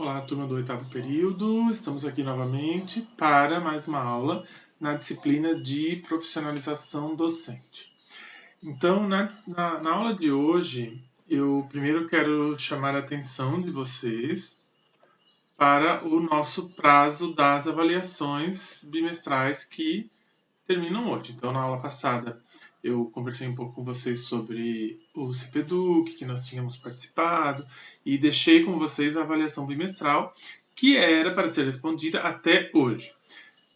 Olá, turma do 8º período. Estamos aqui novamente para mais uma aula na disciplina de profissionalização docente. Então, na aula de hoje, eu primeiro quero chamar a atenção de vocês para o nosso prazo das avaliações bimestrais que terminam hoje. Então, na aula passada, eu conversei um pouco com vocês sobre o CPEDUC, que nós tínhamos participado, e deixei com vocês a avaliação bimestral, que era para ser respondida até hoje.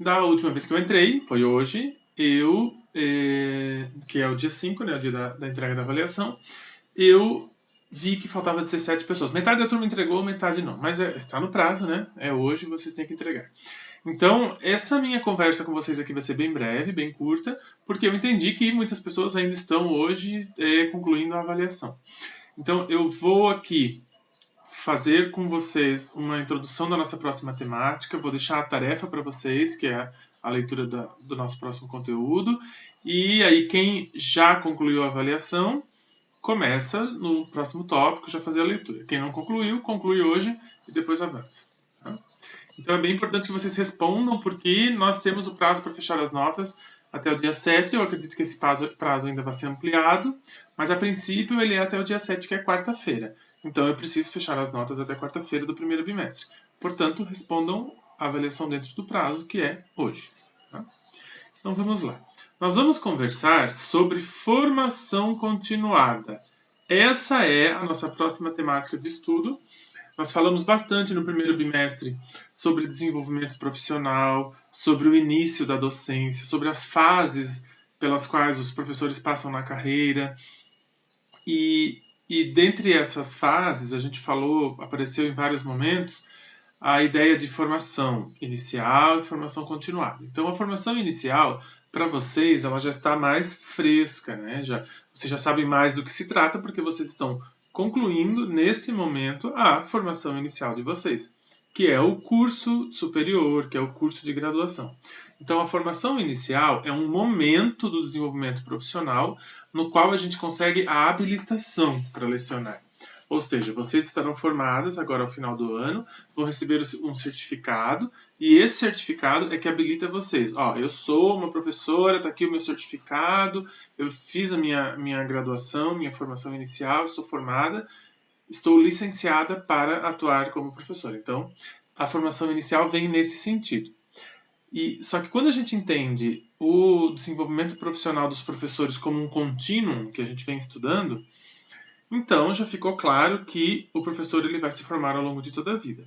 Da última vez que eu entrei, foi hoje, que é o dia 5, né, o dia da entrega da avaliação, eu vi que faltava 17 pessoas. Metade da turma entregou, metade não. Mas está no prazo, né? É hoje, vocês têm que entregar. Então, essa minha conversa com vocês aqui vai ser bem breve, bem curta, porque eu entendi que muitas pessoas ainda estão hoje concluindo a avaliação. Então, eu vou aqui fazer com vocês uma introdução da nossa próxima temática, vou deixar a tarefa para vocês, que é a leitura do nosso próximo conteúdo, e aí quem já concluiu a avaliação, começa no próximo tópico, já fazer a leitura. Quem não concluiu, conclui hoje e depois avança. Tá? Então é bem importante que vocês respondam, porque nós temos o prazo para fechar as notas até o dia 7. Eu acredito que esse prazo ainda vai ser ampliado, mas a princípio ele é até o dia 7, que é quarta-feira. Então eu preciso fechar as notas até quarta-feira do primeiro bimestre. Portanto, respondam a avaliação dentro do prazo, que é hoje. Tá? Então vamos lá. Nós vamos conversar sobre formação continuada. Essa é a nossa próxima temática de estudo. Nós falamos bastante no primeiro bimestre sobre desenvolvimento profissional, sobre o início da docência, sobre as fases pelas quais os professores passam na carreira. E dentre essas fases, a gente apareceu em vários momentos, a ideia de formação inicial e formação continuada. Então, a formação inicial, para vocês, ela já está mais fresca, né? Vocês já sabem mais do que se trata, porque vocês estão concluindo, nesse momento, a formação inicial de vocês, que é o curso superior, que é o curso de graduação. Então, a formação inicial é um momento do desenvolvimento profissional no qual a gente consegue a habilitação para lecionar. Ou seja, vocês estarão formadas agora ao final do ano, vão receber um certificado, e esse certificado é que habilita vocês. Eu sou uma professora, está aqui o meu certificado, eu fiz a minha graduação, minha formação inicial, estou formada, estou licenciada para atuar como professora. Então, a formação inicial vem nesse sentido. Só que quando a gente entende o desenvolvimento profissional dos professores como um contínuo que a gente vem estudando, então já ficou claro que o professor ele vai se formar ao longo de toda a vida.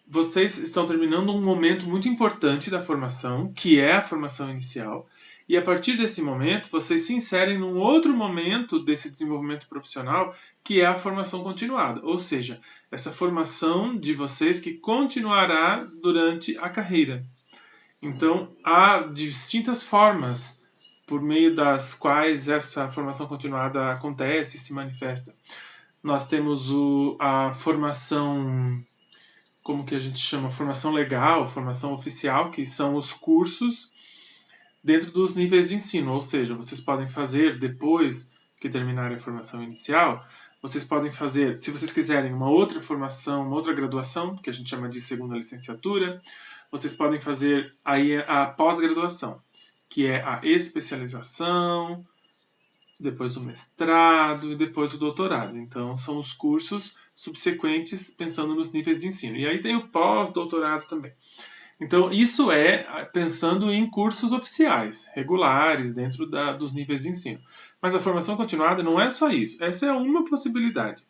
Vocês estão terminando um momento muito importante da formação, que é a formação inicial, e a partir desse momento vocês se inserem num outro momento desse desenvolvimento profissional, que é a formação continuada, ou seja, essa formação de vocês que continuará durante a carreira. Então, há distintas formas por meio das quais essa formação continuada acontece e se manifesta. Nós temos a formação, como que a gente chama? Formação legal, formação oficial, que são os cursos dentro dos níveis de ensino. Ou seja, vocês podem fazer, depois que terminarem a formação inicial, vocês podem fazer, se vocês quiserem, uma outra formação, uma outra graduação, que a gente chama de segunda licenciatura. Vocês podem fazer aí a pós-graduação, que é a especialização, depois o mestrado e depois o doutorado. Então, são os cursos subsequentes pensando nos níveis de ensino. E aí tem o pós-doutorado também. Então, isso é pensando em cursos oficiais, regulares, dentro dos níveis de ensino. Mas a formação continuada não é só isso. Essa é uma possibilidade.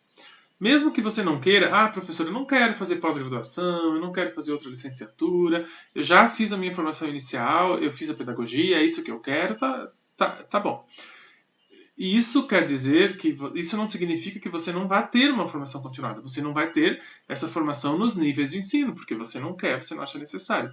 Mesmo que você não queira, professor, eu não quero fazer pós-graduação, eu não quero fazer outra licenciatura, eu já fiz a minha formação inicial, eu fiz a pedagogia, é isso que eu quero, tá bom. E isso quer dizer que isso não significa que você não vai ter uma formação continuada, você não vai ter essa formação nos níveis de ensino, porque você não quer, você não acha necessário.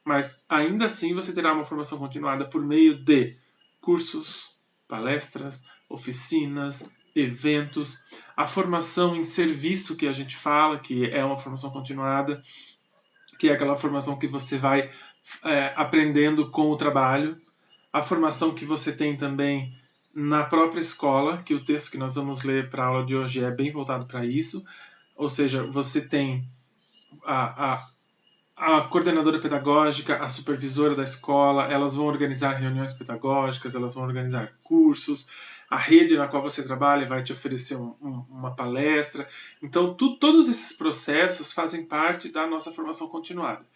Mas ainda assim você terá uma formação continuada por meio de cursos, palestras, oficinas, eventos, a formação em serviço que a gente fala, que é uma formação continuada, que é aquela formação que você vai aprendendo com o trabalho, a formação que você tem também na própria escola, que o texto que nós vamos ler para a aula de hoje é bem voltado para isso, ou seja, você tem a coordenadora pedagógica, a supervisora da escola, elas vão organizar reuniões pedagógicas, elas vão organizar cursos, a rede na qual você trabalha vai te oferecer uma palestra. Então, todos esses processos fazem parte da nossa formação continuada.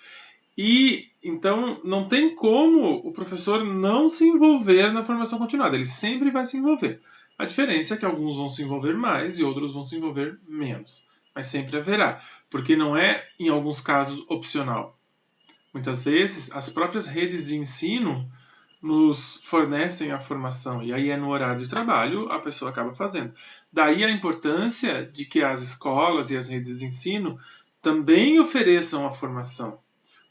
E, então, não tem como o professor não se envolver na formação continuada, ele sempre vai se envolver. A diferença é que alguns vão se envolver mais e outros vão se envolver menos. Mas sempre haverá, porque não é, em alguns casos, opcional. Muitas vezes, as próprias redes de ensino nos fornecem a formação, e aí é no horário de trabalho, a pessoa acaba fazendo. Daí a importância de que as escolas e as redes de ensino também ofereçam a formação,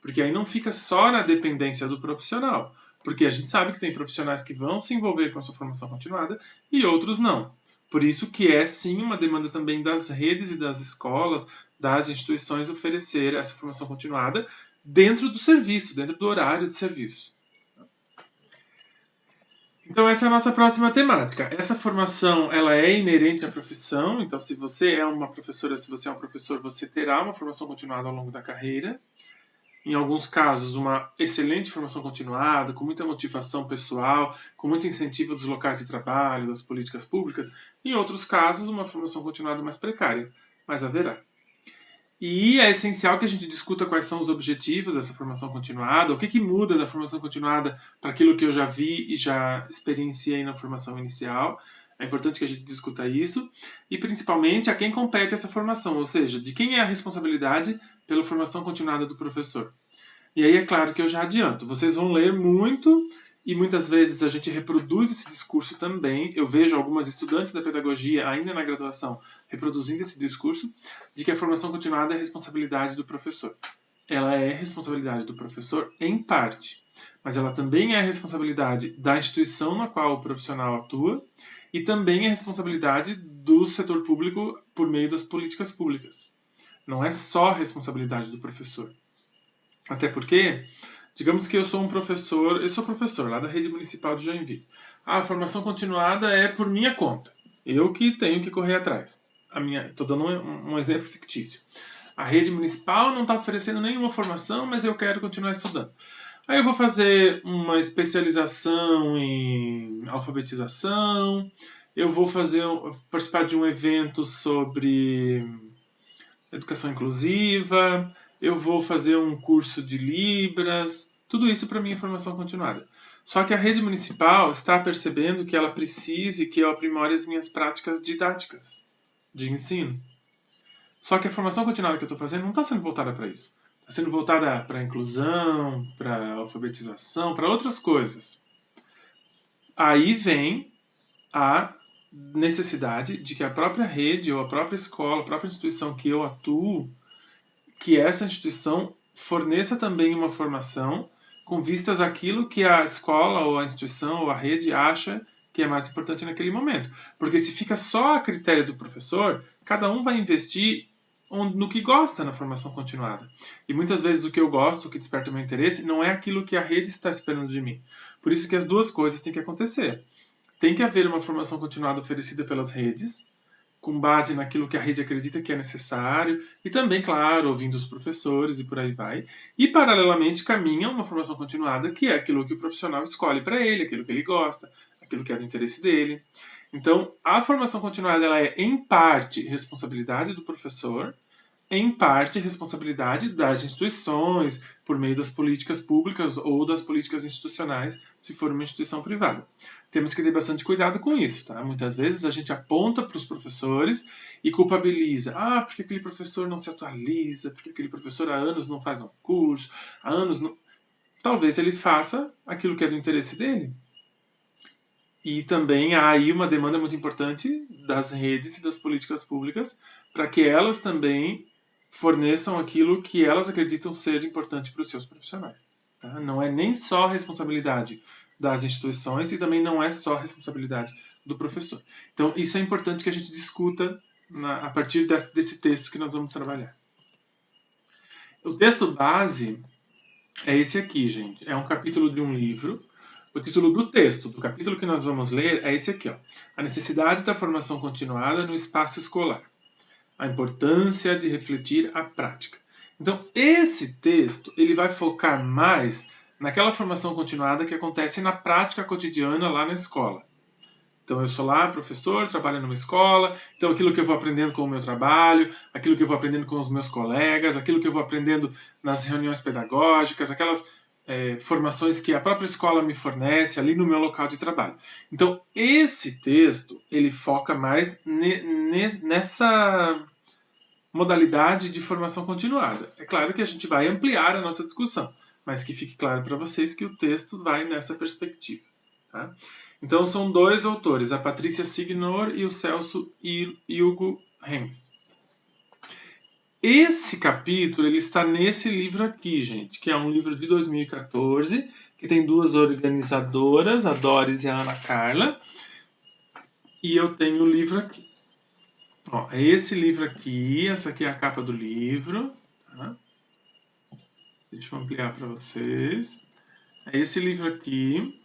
porque aí não fica só na dependência do profissional, porque a gente sabe que tem profissionais que vão se envolver com a sua formação continuada e outros não. Por isso que é sim uma demanda também das redes e das escolas, das instituições oferecer essa formação continuada dentro do serviço, dentro do horário de serviço. Então essa é a nossa próxima temática. Essa formação ela é inerente à profissão, então se você é uma professora, se você é um professor, você terá uma formação continuada ao longo da carreira. Em alguns casos, uma excelente formação continuada, com muita motivação pessoal, com muito incentivo dos locais de trabalho, das políticas públicas. Em outros casos, uma formação continuada mais precária, mas haverá. E é essencial que a gente discuta quais são os objetivos dessa formação continuada, o que muda da formação continuada para aquilo que eu já vi e já experienciei na formação inicial. É importante que a gente discuta isso e, principalmente, a quem compete essa formação, ou seja, de quem é a responsabilidade pela formação continuada do professor. E aí é claro que eu já adianto, vocês vão ler muito e muitas vezes a gente reproduz esse discurso também. Eu vejo algumas estudantes da pedagogia, ainda na graduação, reproduzindo esse discurso de que a formação continuada é responsabilidade do professor. Ela é responsabilidade do professor em parte, mas ela também é responsabilidade da instituição na qual o profissional atua e também é responsabilidade do setor público por meio das políticas públicas. Não é só responsabilidade do professor. Até porque, digamos que eu sou professor lá da rede municipal de Joinville. A formação continuada é por minha conta. Eu que tenho que correr atrás. Estou dando um exemplo fictício. A rede municipal não está oferecendo nenhuma formação, mas eu quero continuar estudando. Aí eu vou fazer uma especialização em alfabetização, eu vou participar de um evento sobre educação inclusiva, eu vou fazer um curso de Libras, tudo isso para minha formação continuada. Só que a rede municipal está percebendo que ela precise que eu aprimore as minhas práticas didáticas de ensino. Só que a formação continuada que eu estou fazendo não está sendo voltada para isso. Está sendo voltada para a inclusão, para a alfabetização, para outras coisas. Aí vem a necessidade de que a própria rede ou a própria escola, a própria instituição que eu atuo, que essa instituição forneça também uma formação com vistas àquilo que a escola ou a instituição ou a rede acha que é mais importante naquele momento. Porque se fica só a critério do professor, cada um vai investir no que gosta na formação continuada. E muitas vezes o que eu gosto, o que desperta o meu interesse, não é aquilo que a rede está esperando de mim. Por isso que as duas coisas têm que acontecer. Tem que haver uma formação continuada oferecida pelas redes, com base naquilo que a rede acredita que é necessário, e também, claro, ouvindo os professores e por aí vai. E, paralelamente, caminha uma formação continuada, que é aquilo que o profissional escolhe para ele, aquilo que ele gosta, aquilo que é do interesse dele. Então, a formação continuada ela é, em parte, responsabilidade do professor, em parte, responsabilidade das instituições, por meio das políticas públicas ou das políticas institucionais, se for uma instituição privada. Temos que ter bastante cuidado com isso, tá? Muitas vezes a gente aponta para os professores e culpabiliza. Porque aquele professor não se atualiza, porque aquele professor há anos não faz um curso, há anos não... Talvez ele faça aquilo que é do interesse dele. E também há aí uma demanda muito importante das redes e das políticas públicas para que elas também forneçam aquilo que elas acreditam ser importante para os seus profissionais. Tá? Não é nem só responsabilidade das instituições e também não é só responsabilidade do professor. Então, isso é importante que a gente discuta a partir desse texto que nós vamos trabalhar. O texto base é esse aqui, gente. É um capítulo de um livro. O título do texto, do capítulo que nós vamos ler, é esse aqui, ó. A necessidade da formação continuada no espaço escolar. A importância de refletir a prática. Então, esse texto ele vai focar mais naquela formação continuada que acontece na prática cotidiana lá na escola. Então, eu sou lá professor, trabalho numa escola, então aquilo que eu vou aprendendo com o meu trabalho, aquilo que eu vou aprendendo com os meus colegas, aquilo que eu vou aprendendo nas reuniões pedagógicas, aquelas formações que a própria escola me fornece ali no meu local de trabalho. Então, esse texto, ele foca mais nessa modalidade de formação continuada. É claro que a gente vai ampliar a nossa discussão, mas que fique claro para vocês que o texto vai nessa perspectiva. Tá? Então, são dois autores, a Patrícia Signor e o Celso Hugo Rems. Esse capítulo ele está nesse livro aqui, gente, que é um livro de 2014, que tem duas organizadoras, a Doris e a Ana Carla, e eu tenho o livro aqui. Ó, é esse livro aqui, essa aqui é a capa do livro. Tá? Deixa eu ampliar para vocês. É esse livro aqui.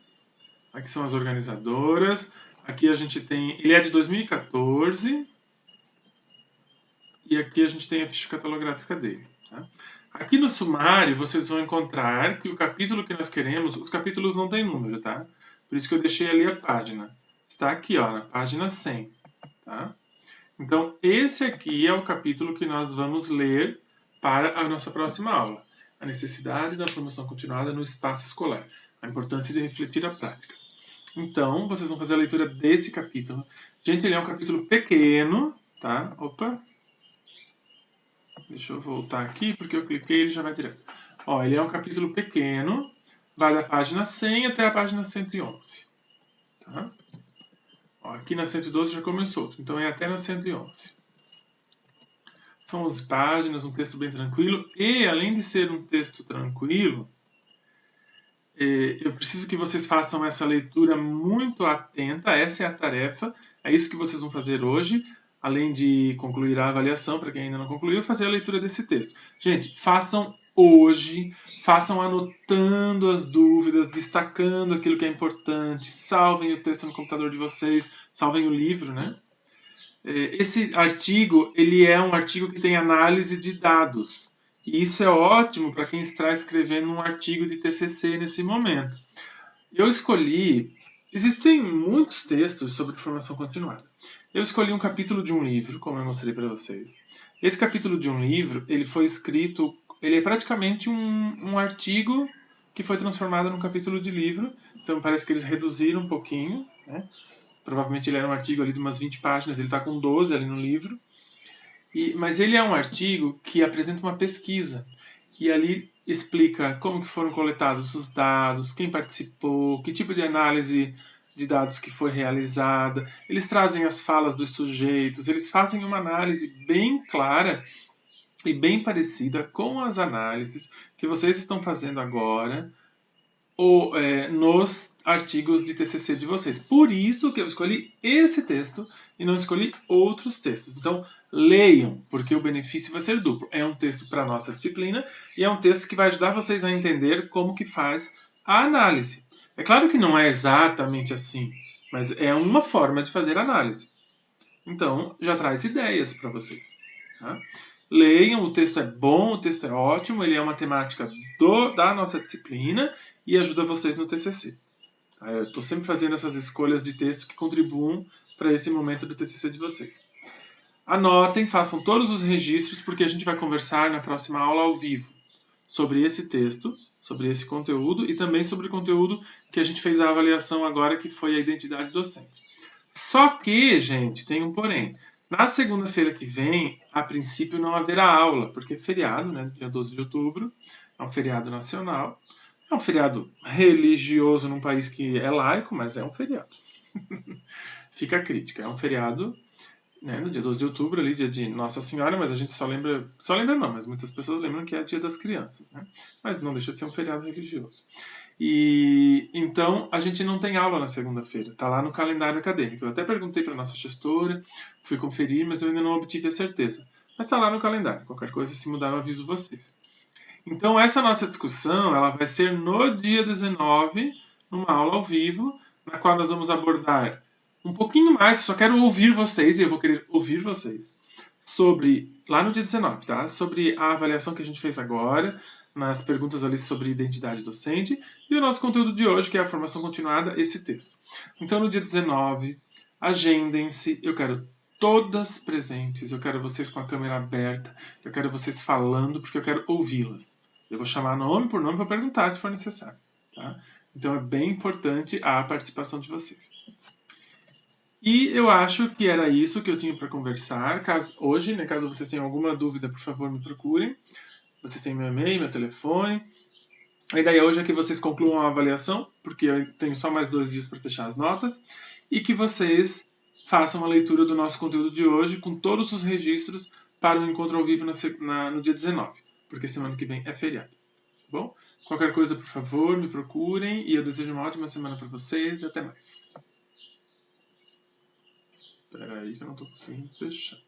Aqui são as organizadoras. Aqui a gente tem... Ele é de 2014. E aqui a gente tem a ficha catalográfica dele. Tá? Aqui no sumário vocês vão encontrar que o capítulo que nós queremos... Os capítulos não tem número, tá? Por isso que eu deixei ali a página. Está aqui, ó, na página 100. Tá? Então, esse aqui é o capítulo que nós vamos ler para a nossa próxima aula. A necessidade da formação continuada no espaço escolar. A importância de refletir a prática. Então, vocês vão fazer a leitura desse capítulo. Gente, ele é um capítulo pequeno, tá? Opa! Deixa eu voltar aqui, porque eu cliquei e ele já vai direto. Ó, ele é um capítulo pequeno, vai da página 100 até a página 111. Tá? Ó, aqui na 112 já começou, então é até na 111. São 11 páginas, um texto bem tranquilo. E, além de ser um texto tranquilo, eu preciso que vocês façam essa leitura muito atenta. Essa é a tarefa. É isso que vocês vão fazer hoje. Além de concluir a avaliação, para quem ainda não concluiu, fazer a leitura desse texto. Gente, façam hoje, façam anotando as dúvidas, destacando aquilo que é importante, salvem o texto no computador de vocês, salvem o livro, né? Esse artigo, ele é um artigo que tem análise de dados. E isso é ótimo para quem está escrevendo um artigo de TCC nesse momento. Eu escolhi... Existem muitos textos sobre formação continuada. Eu escolhi um capítulo de um livro, como eu mostrei para vocês. Esse capítulo de um livro, ele foi escrito... Ele é praticamente um artigo que foi transformado num capítulo de livro. Então parece que eles reduziram um pouquinho, né? Provavelmente ele era um artigo ali de umas 20 páginas, ele está com 12 ali no livro. Mas ele é um artigo que apresenta uma pesquisa. E ali explica como que foram coletados os dados, quem participou, que tipo de análise de dados que foi realizada. Eles trazem as falas dos sujeitos, eles fazem uma análise bem clara e bem parecida com as análises que vocês estão fazendo agora ou nos artigos de TCC de vocês. Por isso que eu escolhi esse texto e não escolhi outros textos. Então, leiam, porque o benefício vai ser duplo. É um texto para a nossa disciplina e é um texto que vai ajudar vocês a entender como que faz a análise. É claro que não é exatamente assim, mas é uma forma de fazer análise. Então, já traz ideias para vocês. Tá? Leiam, o texto é bom, o texto é ótimo, ele é uma temática da nossa disciplina e ajuda vocês no TCC. Eu estou sempre fazendo essas escolhas de texto que contribuam para esse momento do TCC de vocês. Anotem, façam todos os registros, porque a gente vai conversar na próxima aula ao vivo sobre esse texto, sobre esse conteúdo e também sobre o conteúdo que a gente fez a avaliação agora, que foi a identidade docente. Só que, gente, tem um porém. Na segunda-feira que vem, a princípio não haverá aula, porque é feriado, né? Dia 12 de outubro, é um feriado nacional. É um feriado religioso num país que é laico, mas é um feriado. Fica a crítica, é um feriado, né, no dia 12 de outubro, ali, dia de Nossa Senhora, mas a gente só lembra não, mas muitas pessoas lembram que é dia das crianças, né? Mas não deixa de ser um feriado religioso. E então a gente não tem aula na segunda-feira, tá lá no calendário acadêmico. Eu até perguntei para nossa gestora, fui conferir, mas eu ainda não obtive a certeza. Mas está lá no calendário, qualquer coisa, se mudar eu aviso vocês. Então essa nossa discussão ela vai ser no dia 19, numa aula ao vivo, na qual nós vamos abordar um pouquinho mais, eu só quero ouvir vocês e eu vou querer ouvir vocês, lá no dia 19, tá? Sobre a avaliação que a gente fez agora, nas perguntas ali sobre identidade docente, e o nosso conteúdo de hoje, que é a formação continuada, esse texto. Então, no dia 19, agendem-se, eu quero todas presentes, eu quero vocês com a câmera aberta, eu quero vocês falando, porque eu quero ouvi-las. Eu vou chamar nome por nome para perguntar se for necessário, tá? Então, é bem importante a participação de vocês. E eu acho que era isso que eu tinha para conversar. Hoje, né, caso vocês tenham alguma dúvida, por favor, me procurem. Vocês têm meu e-mail, meu telefone. A ideia hoje é que vocês concluam a avaliação, porque eu tenho só mais 2 dias para fechar as notas, e que vocês façam a leitura do nosso conteúdo de hoje com todos os registros para o encontro ao vivo no dia 19, porque semana que vem é feriado. Tá bom? Qualquer coisa, por favor, me procurem, e eu desejo uma ótima semana para vocês e até mais. Espera aí que eu não estou conseguindo fechar.